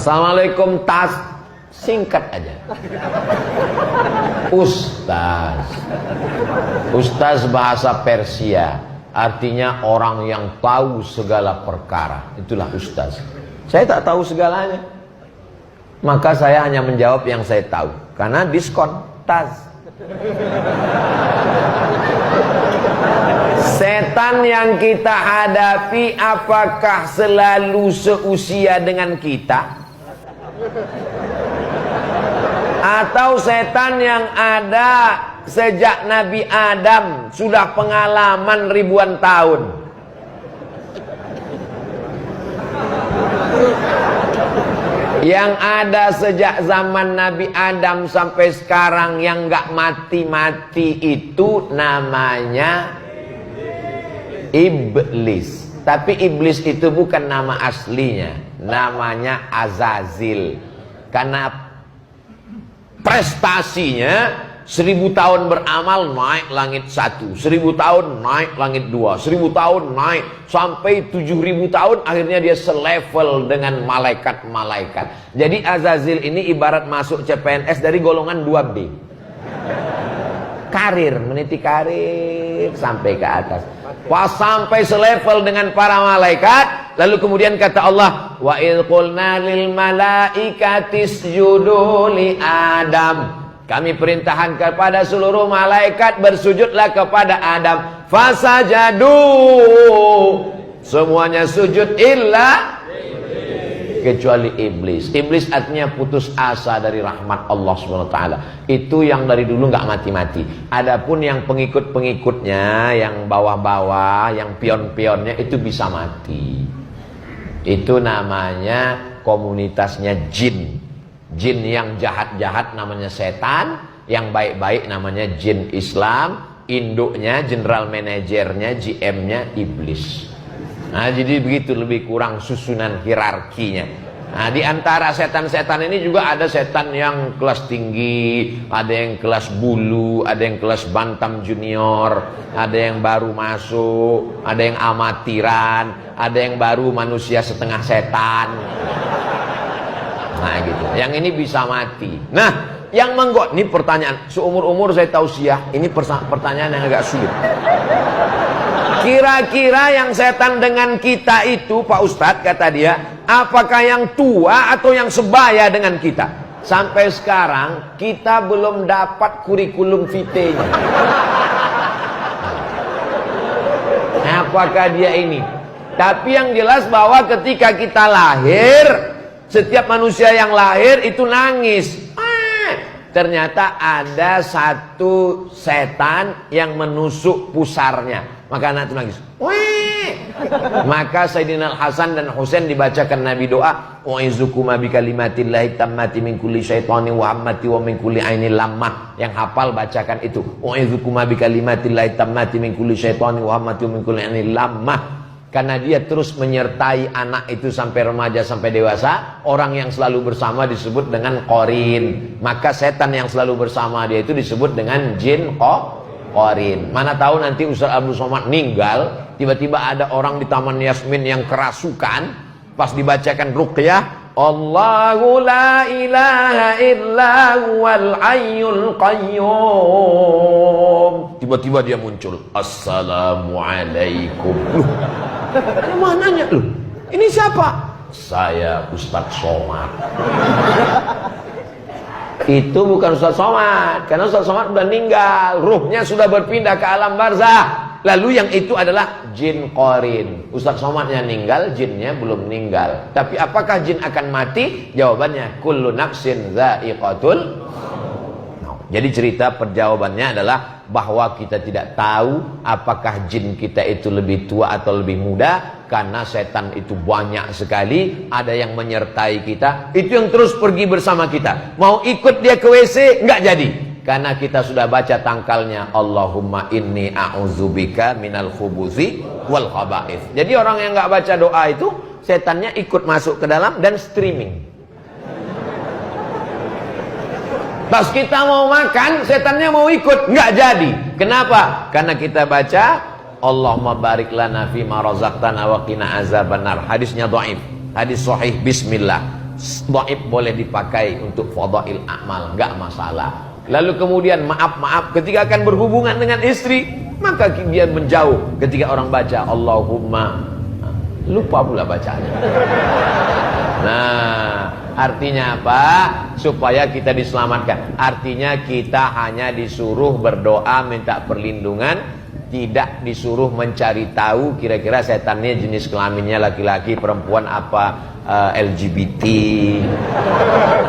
Assalamualaikum tas, singkat aja. Ustaz. Ustaz bahasa Persia, artinya orang yang tahu segala perkara. Itulah ustaz. Saya tak tahu segalanya, maka saya hanya menjawab yang saya tahu. Karena diskon tas. Setan yang kita hadapi apakah selalu seusia dengan kita? Atau setan yang ada sejak Nabi Adam sudah pengalaman ribuan tahun? Yang ada sejak zaman Nabi Adam sampai sekarang yang gak mati-mati itu namanya iblis. Tapi iblis itu bukan nama aslinya, namanya Azazil. Karena prestasinya 1000 tahun beramal naik langit 1, 1000 tahun naik langit 2, 1000 tahun naik sampai 7000 tahun, akhirnya dia selevel dengan malaikat-malaikat. Jadi Azazil ini ibarat masuk CPNS dari golongan 2B. Karir, meniti karir sampai ke atas. Pas sampai selevel dengan para malaikat, lalu kemudian kata Allah, wa idh qulna lil malaikati isjudu li Adam. Kami perintahkan kepada seluruh malaikat bersujudlah kepada Adam. Fasajadu, semuanya sujud illa kecuali iblis. Iblis artinya putus asa dari rahmat Allah SWT. Itu yang dari dulu nggak mati-mati. Adapun yang pengikut-pengikutnya, yang bawah-bawah, yang pion-pionnya itu bisa mati. Itu namanya komunitasnya jin. Jin yang jahat-jahat namanya setan, yang baik-baik namanya jin Islam. Induknya, general manajernya, GM-nya iblis. Nah, jadi begitu lebih kurang susunan hierarkinya. Nah, di antara setan-setan ini juga ada setan yang kelas tinggi, ada yang kelas bulu, ada yang kelas bantam junior, ada yang baru masuk, ada yang amatiran, ada yang baru manusia setengah setan. Nah, gitu. Yang ini bisa mati. Nah, yang ini pertanyaan seumur-umur saya tausiah, ini pertanyaan yang agak sulit. Kira-kira yang setan dengan kita itu, Pak Ustadz, kata dia, apakah yang tua atau yang sebaya dengan kita? Sampai sekarang kita belum dapat kurikulum vitae-nya. Apakah dia ini? Tapi yang jelas bahwa ketika kita lahir, setiap manusia yang lahir itu nangis. Ternyata ada satu setan yang menusuk pusarnya, maka anak itu nangis. Maka Sayyidina Hasan dan Husain dibacakan Nabi doa, u'izukuma bikalimatillahi tammati min kulli syaitani wa hammati wa min kulli ainil lammah. Yang hafal bacakan itu, u'izukuma bikalimatillahi tammati min kulli syaitani wa hammati wa min kulli ainil lammah. Karena dia terus menyertai anak itu sampai remaja, sampai dewasa. Orang yang selalu bersama disebut dengan qarin. Maka setan yang selalu bersama dia itu disebut dengan jin qarin. Mana tahu nanti Ustaz Abdul Somad meninggal, tiba-tiba ada orang di Taman Yasmin yang kerasukan. Pas dibacakan ruqyah, Allahu la ilaha illa huwal hayyul qayyum. Tiba-tiba dia muncul, Assalamualaikum. Loh, ada mananya loh? Ini siapa? Saya Ustadz Somad. Itu bukan Ustadz Somad, karena Ustadz Somad sudah meninggal, ruhnya sudah berpindah ke alam barzah. Lalu yang itu adalah jin qarin. Ustadz Somadnya meninggal, jinnya belum meninggal. Tapi apakah jin akan mati? Jawabannya kullu nafsin dha'iqatul. Jadi cerita perjawabannya adalah bahwa kita tidak tahu apakah jin kita itu lebih tua atau lebih muda, karena setan itu banyak sekali. Ada yang menyertai kita, itu yang terus pergi bersama kita. Mau ikut dia ke WC nggak jadi, karena kita sudah baca tangkalnya, Allahumma inni a'udzubika minal khubuthi wal khaba'ith. Jadi orang yang nggak baca doa itu, setannya ikut masuk ke dalam dan streaming. Pas kita mau makan, setannya mau ikut, nggak jadi. Kenapa? Karena kita baca Allahumma barik lana fima razaqtana wa qina azabannar. Hadisnya dhaif, hadis sahih bismillah. dhaif boleh dipakai untuk fadail amal, enggak masalah. Lalu kemudian maaf ketika akan berhubungan dengan istri, maka dia menjauh ketika orang baca Allahumma, lupa pula bacanya. Nah, artinya apa? Supaya kita diselamatkan. Artinya kita hanya disuruh berdoa minta perlindungan, tidak disuruh mencari tahu kira-kira setannya jenis kelaminnya laki-laki, perempuan, apa LGBT,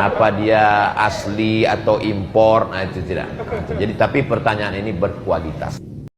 apa dia asli atau impor. Nah itu tidak. Jadi tapi pertanyaan ini berkualitas.